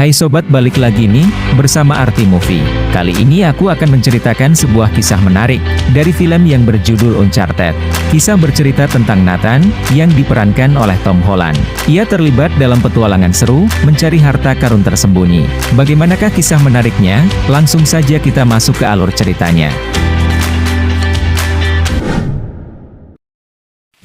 Hai sobat, balik lagi nih, bersama Arti Movie. Kali ini aku akan menceritakan sebuah kisah menarik, dari film yang berjudul Uncharted. Kisah bercerita tentang Nathan, yang diperankan oleh Tom Holland. Ia terlibat dalam petualangan seru, mencari harta karun tersembunyi. Bagaimanakah kisah menariknya? Langsung saja kita masuk ke alur ceritanya.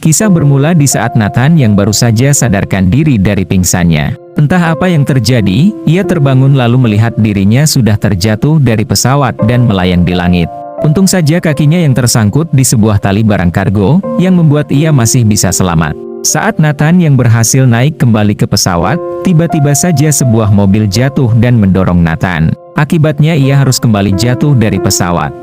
Kisah bermula di saat Nathan yang baru saja sadarkan diri dari pingsannya. Entah apa yang terjadi, ia terbangun lalu melihat dirinya sudah terjatuh dari pesawat dan melayang di langit. Untung saja kakinya yang tersangkut di sebuah tali barang kargo, yang membuat ia masih bisa selamat. Saat Nathan yang berhasil naik kembali ke pesawat, tiba-tiba saja sebuah mobil jatuh dan mendorong Nathan. Akibatnya ia harus kembali jatuh dari pesawat.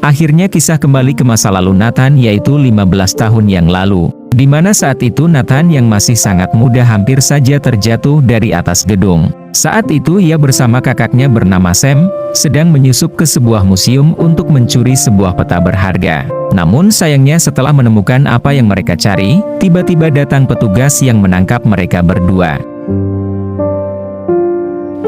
Akhirnya kisah kembali ke masa lalu Nathan, yaitu 15 tahun yang lalu, di mana saat itu Nathan yang masih sangat muda hampir saja terjatuh dari atas gedung. Saat itu ia bersama kakaknya bernama Sam, sedang menyusup ke sebuah museum untuk mencuri sebuah peta berharga. Namun sayangnya setelah menemukan apa yang mereka cari, tiba-tiba datang petugas yang menangkap mereka berdua.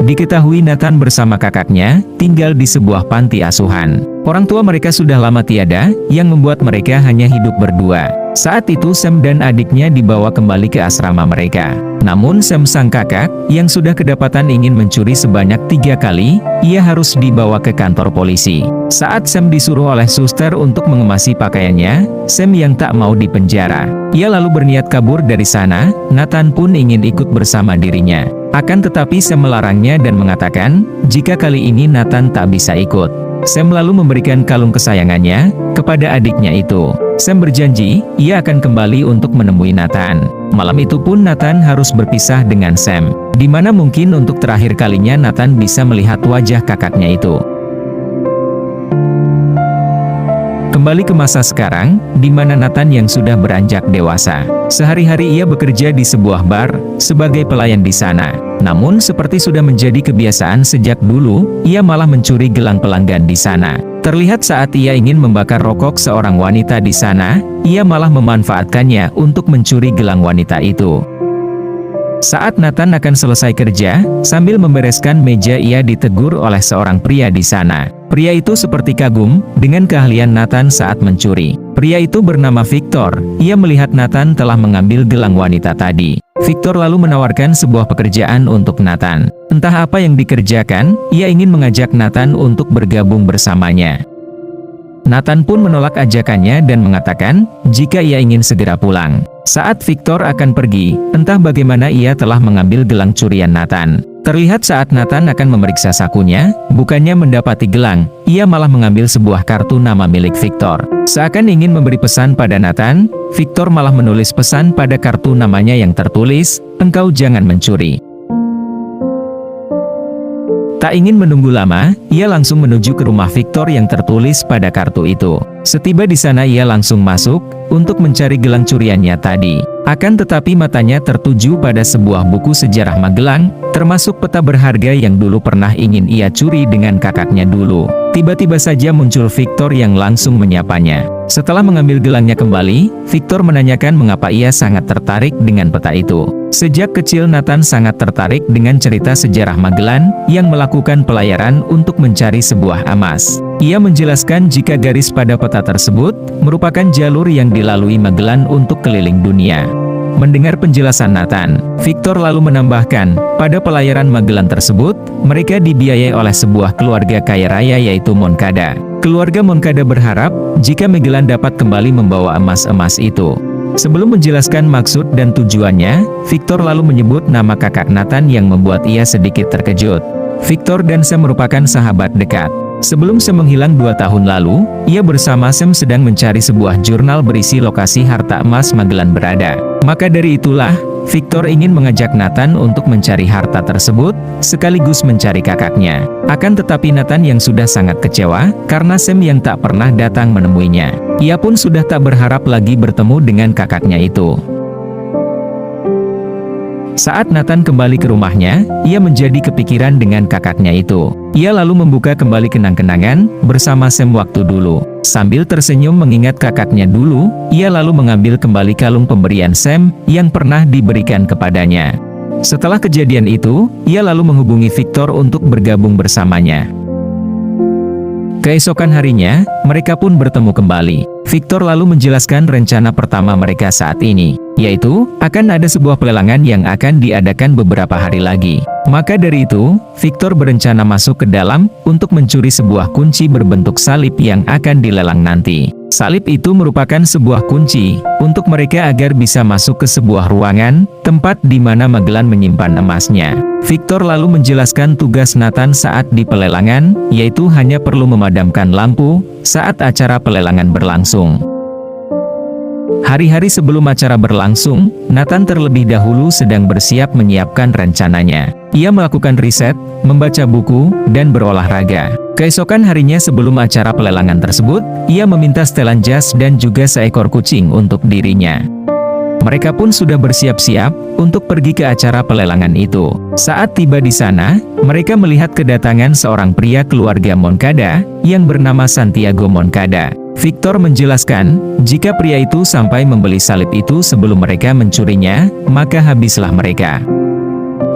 Diketahui Nathan bersama kakaknya, tinggal di sebuah panti asuhan. Orang tua mereka sudah lama tiada, yang membuat mereka hanya hidup berdua. Saat itu Sam dan adiknya dibawa kembali ke asrama mereka. Namun Sam sang kakak, yang sudah kedapatan ingin mencuri sebanyak 3 kali, ia harus dibawa ke kantor polisi. Saat Sam disuruh oleh suster untuk mengemasi pakaiannya, Sam yang tak mau dipenjara. Ia lalu berniat kabur dari sana. Nathan pun ingin ikut bersama dirinya. Akan tetapi Sam melarangnya dan mengatakan, jika kali ini Nathan tak bisa ikut. Sam lalu memberikan kalung kesayangannya kepada adiknya itu. Sam berjanji, ia akan kembali untuk menemui Nathan. Malam itu pun Nathan harus berpisah dengan Sam. Di mana mungkin untuk terakhir kalinya Nathan bisa melihat wajah kakaknya itu. Kembali ke masa sekarang, di mana Nathan yang sudah beranjak dewasa. Sehari-hari ia bekerja di sebuah bar, sebagai pelayan di sana. Namun seperti sudah menjadi kebiasaan sejak dulu, ia malah mencuri gelang pelanggan di sana. Terlihat saat ia ingin membakar rokok seorang wanita di sana, ia malah memanfaatkannya untuk mencuri gelang wanita itu. Saat Nathan akan selesai kerja, sambil membereskan meja ia ditegur oleh seorang pria di sana. Pria itu seperti kagum dengan keahlian Nathan saat mencuri. Pria itu bernama Victor. Ia melihat Nathan telah mengambil gelang wanita tadi. Victor lalu menawarkan sebuah pekerjaan untuk Nathan. Entah apa yang dikerjakan, ia ingin mengajak Nathan untuk bergabung bersamanya. Nathan pun menolak ajakannya dan mengatakan, jika ia ingin segera pulang. Saat Victor akan pergi, entah bagaimana ia telah mengambil gelang curian Nathan. Terlihat saat Nathan akan memeriksa sakunya, bukannya mendapati gelang, ia malah mengambil sebuah kartu nama milik Victor. Seakan ingin memberi pesan pada Nathan, Victor malah menulis pesan pada kartu namanya yang tertulis, "Engkau jangan mencuri." Tak ingin menunggu lama, ia langsung menuju ke rumah Victor yang tertulis pada kartu itu. Setiba di sana ia langsung masuk, untuk mencari gelang curiannya tadi. Akan tetapi matanya tertuju pada sebuah buku sejarah Magelang, termasuk peta berharga yang dulu pernah ingin ia curi dengan kakaknya dulu. Tiba-tiba saja muncul Victor yang langsung menyapanya. Setelah mengambil gelangnya kembali, Victor menanyakan mengapa ia sangat tertarik dengan peta itu. Sejak kecil Nathan sangat tertarik dengan cerita sejarah Magellan, yang melakukan pelayaran untuk mencari sebuah emas. Ia menjelaskan jika garis pada peta tersebut, merupakan jalur yang dilalui Magellan untuk keliling dunia. Mendengar penjelasan Nathan, Victor lalu menambahkan, pada pelayaran Magellan tersebut, mereka dibiayai oleh sebuah keluarga kaya raya yaitu Moncada. Keluarga Moncada berharap, jika Magellan dapat kembali membawa emas-emas itu. Sebelum menjelaskan maksud dan tujuannya, Victor lalu menyebut nama kakak Nathan yang membuat ia sedikit terkejut. Victor dan Sam merupakan sahabat dekat. Sebelum Sam menghilang 2 tahun lalu, ia bersama Sam sedang mencari sebuah jurnal berisi lokasi harta emas Magellan berada. Maka dari itulah, Victor ingin mengajak Nathan untuk mencari harta tersebut, sekaligus mencari kakaknya. Akan tetapi Nathan yang sudah sangat kecewa, karena Sam yang tak pernah datang menemuinya. Ia pun sudah tak berharap lagi bertemu dengan kakaknya itu. Saat Nathan kembali ke rumahnya, ia menjadi kepikiran dengan kakaknya itu. Ia lalu membuka kembali kenang-kenangan bersama Sam waktu dulu. Sambil tersenyum mengingat kakaknya dulu, ia lalu mengambil kembali kalung pemberian Sam yang pernah diberikan kepadanya. Setelah kejadian itu, ia lalu menghubungi Victor untuk bergabung bersamanya. Keesokan harinya, mereka pun bertemu kembali. Victor lalu menjelaskan rencana pertama mereka saat ini, yaitu, akan ada sebuah pelelangan yang akan diadakan beberapa hari lagi. Maka dari itu, Victor berencana masuk ke dalam untuk mencuri sebuah kunci berbentuk salib yang akan dilelang nanti. Salib itu merupakan sebuah kunci untuk mereka agar bisa masuk ke sebuah ruangan, tempat di mana Magellan menyimpan emasnya. Victor lalu menjelaskan tugas Nathan saat di pelelangan, yaitu hanya perlu memadamkan lampu saat acara pelelangan berlangsung. Hari-hari sebelum acara berlangsung, Nathan terlebih dahulu sedang bersiap menyiapkan rencananya. Ia melakukan riset, membaca buku, dan berolahraga. Keesokan harinya sebelum acara pelelangan tersebut, ia meminta setelan jas dan juga seekor kucing untuk dirinya. Mereka pun sudah bersiap-siap untuk pergi ke acara pelelangan itu. Saat tiba di sana, mereka melihat kedatangan seorang pria keluarga Moncada yang bernama Santiago Moncada. Victor menjelaskan, jika pria itu sampai membeli salib itu sebelum mereka mencurinya, maka habislah mereka.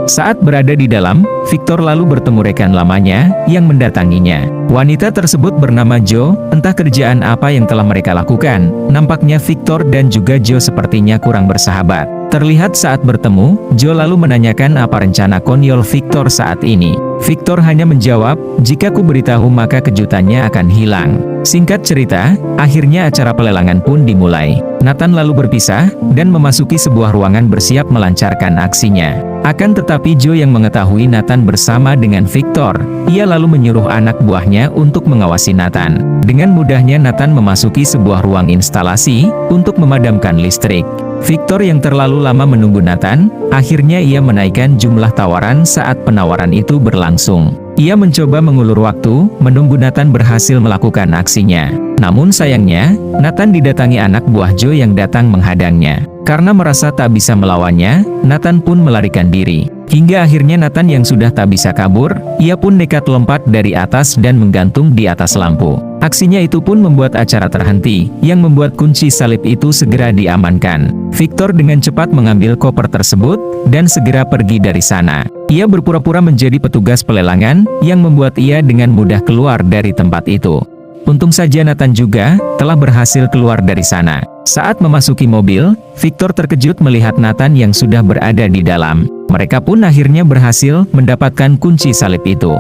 Saat berada di dalam, Victor lalu bertemu rekan lamanya yang mendatanginya. Wanita tersebut bernama Jo, entah kerjaan apa yang telah mereka lakukan. Nampaknya Victor dan juga Jo sepertinya kurang bersahabat. Terlihat saat bertemu, Jo lalu menanyakan apa rencana konyol Victor saat ini. Victor hanya menjawab, jika ku beritahu maka kejutannya akan hilang. Singkat cerita, akhirnya acara pelelangan pun dimulai. Nathan lalu berpisah, dan memasuki sebuah ruangan bersiap melancarkan aksinya. Akan tetapi Jo yang mengetahui Nathan bersama dengan Victor, ia lalu menyuruh anak buahnya untuk mengawasi Nathan. Dengan mudahnya Nathan memasuki sebuah ruang instalasi, untuk memadamkan listrik. Victor yang terlalu lama menunggu Nathan, akhirnya ia menaikkan jumlah tawaran saat penawaran itu berlangsung. Ia mencoba mengulur waktu, menunggu Nathan berhasil melakukan aksinya. Namun sayangnya, Nathan didatangi anak buah Jo yang datang menghadangnya. Karena merasa tak bisa melawannya, Nathan pun melarikan diri. Hingga akhirnya Nathan yang sudah tak bisa kabur, ia pun nekat lompat dari atas dan menggantung di atas lampu. Aksinya itu pun membuat acara terhenti, yang membuat kunci salib itu segera diamankan. Victor dengan cepat mengambil koper tersebut, dan segera pergi dari sana. Ia berpura-pura menjadi petugas pelelangan, yang membuat ia dengan mudah keluar dari tempat itu. Untung saja Nathan juga telah berhasil keluar dari sana. Saat memasuki mobil, Victor terkejut melihat Nathan yang sudah berada di dalam. Mereka pun akhirnya berhasil mendapatkan kunci salib itu.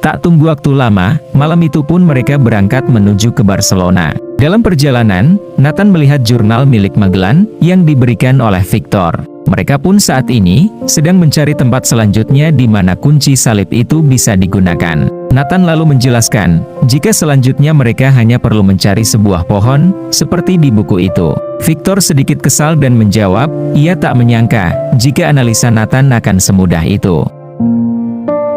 Tak tunggu waktu lama, malam itu pun mereka berangkat menuju ke Barcelona. Dalam perjalanan, Nathan melihat jurnal milik Magellan yang diberikan oleh Victor. Mereka pun saat ini sedang mencari tempat selanjutnya di mana kunci salib itu bisa digunakan. Nathan lalu menjelaskan, jika selanjutnya mereka hanya perlu mencari sebuah pohon, seperti di buku itu. Victor sedikit kesal dan menjawab, ia tak menyangka jika analisa Nathan akan semudah itu.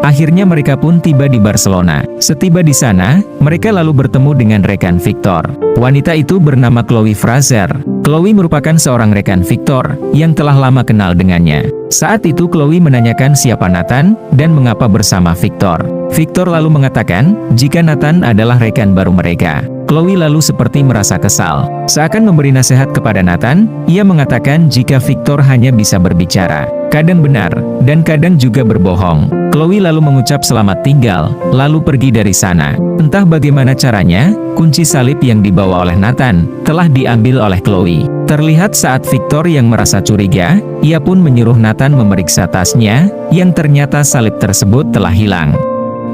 Akhirnya mereka pun tiba di Barcelona. Setiba di sana, mereka lalu bertemu dengan rekan Victor. Wanita itu bernama Chloe Fraser. Chloe merupakan seorang rekan Victor yang telah lama kenal dengannya. Saat itu Chloe menanyakan siapa Nathan dan mengapa bersama Victor. Victor lalu mengatakan jika Nathan adalah rekan baru mereka. Chloe lalu seperti merasa kesal. Seakan memberi nasihat kepada Nathan, ia mengatakan jika Victor hanya bisa berbicara. Kadang benar, dan kadang juga berbohong. Chloe lalu mengucap selamat tinggal, lalu pergi dari sana. Entah bagaimana caranya, kunci salib yang dibawa oleh Nathan telah diambil oleh Chloe. Terlihat saat Victor yang merasa curiga, ia pun menyuruh Nathan memeriksa tasnya, yang ternyata salib tersebut telah hilang.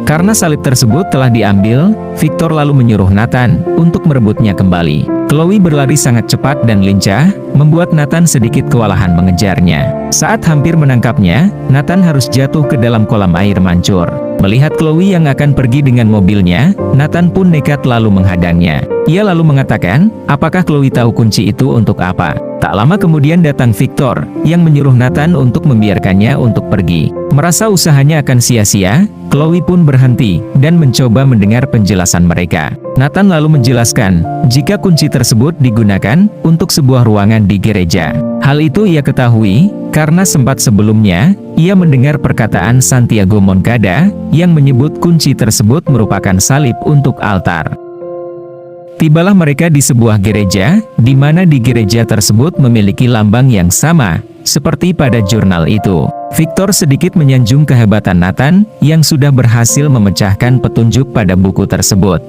Karena salib tersebut telah diambil, Victor lalu menyuruh Nathan untuk merebutnya kembali. Chloe berlari sangat cepat dan lincah, membuat Nathan sedikit kewalahan mengejarnya. Saat hampir menangkapnya, Nathan harus jatuh ke dalam kolam air mancur. Melihat Chloe yang akan pergi dengan mobilnya, Nathan pun nekat lalu menghadangnya. Ia lalu mengatakan, apakah Chloe tahu kunci itu untuk apa? Tak lama kemudian datang Victor, yang menyuruh Nathan untuk membiarkannya untuk pergi. Merasa usahanya akan sia-sia, Chloe pun berhenti, dan mencoba mendengar penjelasan mereka. Nathan lalu menjelaskan, jika kunci tersebut digunakan untuk sebuah ruangan di gereja. Hal itu ia ketahui, karena sempat sebelumnya, ia mendengar perkataan Santiago Moncada, yang menyebut kunci tersebut merupakan salib untuk altar. Tibalah mereka di sebuah gereja, di mana di gereja tersebut memiliki lambang yang sama, seperti pada jurnal itu. Victor sedikit menyanjung kehebatan Nathan, yang sudah berhasil memecahkan petunjuk pada buku tersebut.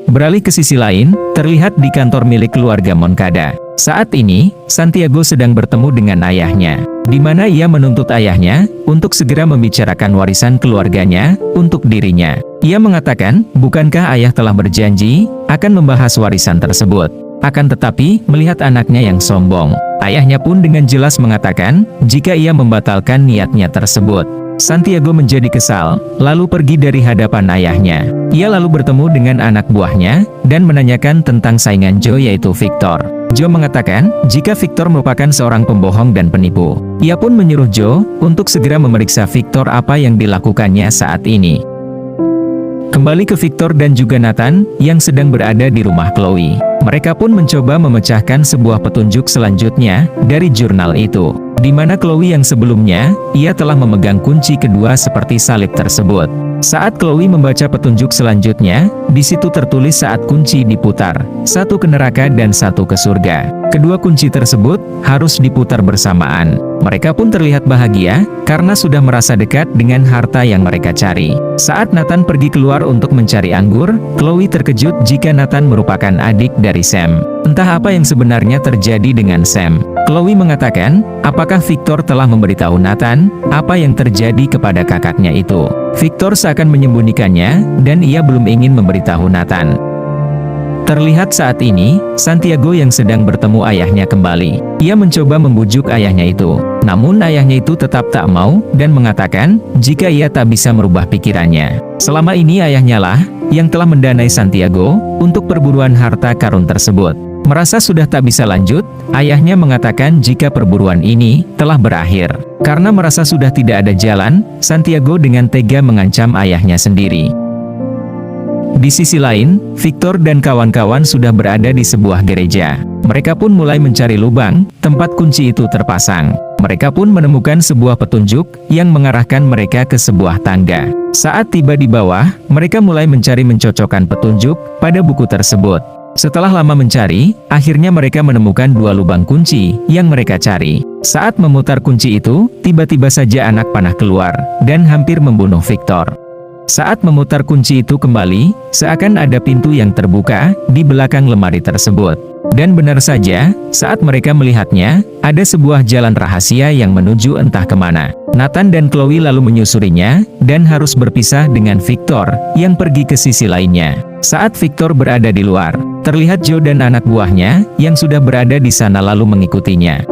Beralih ke sisi lain, terlihat di kantor milik keluarga Moncada. Saat ini, Santiago sedang bertemu dengan ayahnya, di mana ia menuntut ayahnya untuk segera membicarakan warisan keluarganya untuk dirinya. Ia mengatakan, bukankah ayah telah berjanji akan membahas warisan tersebut? Akan tetapi, melihat anaknya yang sombong, ayahnya pun dengan jelas mengatakan, jika ia membatalkan niatnya tersebut. Santiago menjadi kesal, lalu pergi dari hadapan ayahnya. Ia lalu bertemu dengan anak buahnya, dan menanyakan tentang saingan Joe yaitu Victor. Joe mengatakan, jika Victor merupakan seorang pembohong dan penipu. Ia pun menyuruh Joe untuk segera memeriksa Victor apa yang dilakukannya saat ini. Kembali ke Victor dan juga Nathan, yang sedang berada di rumah Chloe. Mereka pun mencoba memecahkan sebuah petunjuk selanjutnya dari jurnal itu, di mana Chloe yang sebelumnya, ia telah memegang kunci kedua seperti salib tersebut. Saat Chloe membaca petunjuk selanjutnya, di situ tertulis saat kunci diputar, satu ke neraka dan satu ke surga. Kedua kunci tersebut harus diputar bersamaan. Mereka pun terlihat bahagia, karena sudah merasa dekat dengan harta yang mereka cari. Saat Nathan pergi keluar untuk mencari anggur, Chloe terkejut jika Nathan merupakan adik dari Sam. Entah apa yang sebenarnya terjadi dengan Sam. Chloe mengatakan, apakah Victor telah memberitahu Nathan apa yang terjadi kepada kakaknya itu? Victor seakan menyembunyikannya, dan ia belum ingin memberitahu Nathan. Terlihat saat ini, Santiago yang sedang bertemu ayahnya kembali. Ia mencoba membujuk ayahnya itu. Namun ayahnya itu tetap tak mau, dan mengatakan, jika ia tak bisa merubah pikirannya. Selama ini ayahnya lah, yang telah mendanai Santiago, untuk perburuan harta karun tersebut. Merasa sudah tak bisa lanjut, ayahnya mengatakan jika perburuan ini telah berakhir. Karena merasa sudah tidak ada jalan, Santiago dengan tega mengancam ayahnya sendiri. Di sisi lain, Victor dan kawan-kawan sudah berada di sebuah gereja. Mereka pun mulai mencari lubang tempat kunci itu terpasang. Mereka pun menemukan sebuah petunjuk yang mengarahkan mereka ke sebuah tangga. Saat tiba di bawah, mereka mulai mencari mencocokkan petunjuk pada buku tersebut. Setelah lama mencari, akhirnya mereka menemukan dua lubang kunci yang mereka cari. Saat memutar kunci itu, tiba-tiba saja anak panah keluar dan hampir membunuh Victor. Saat memutar kunci itu kembali, seakan ada pintu yang terbuka di belakang lemari tersebut. Dan benar saja, saat mereka melihatnya, ada sebuah jalan rahasia yang menuju entah kemana. Nathan dan Chloe lalu menyusurinya, dan harus berpisah dengan Victor, yang pergi ke sisi lainnya. Saat Victor berada di luar, terlihat Joe dan anak buahnya, yang sudah berada di sana lalu mengikutinya.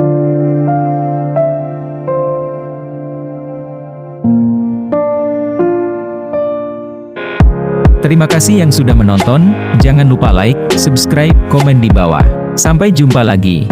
Terima kasih yang sudah menonton, jangan lupa like, subscribe, komen di bawah. Sampai jumpa lagi.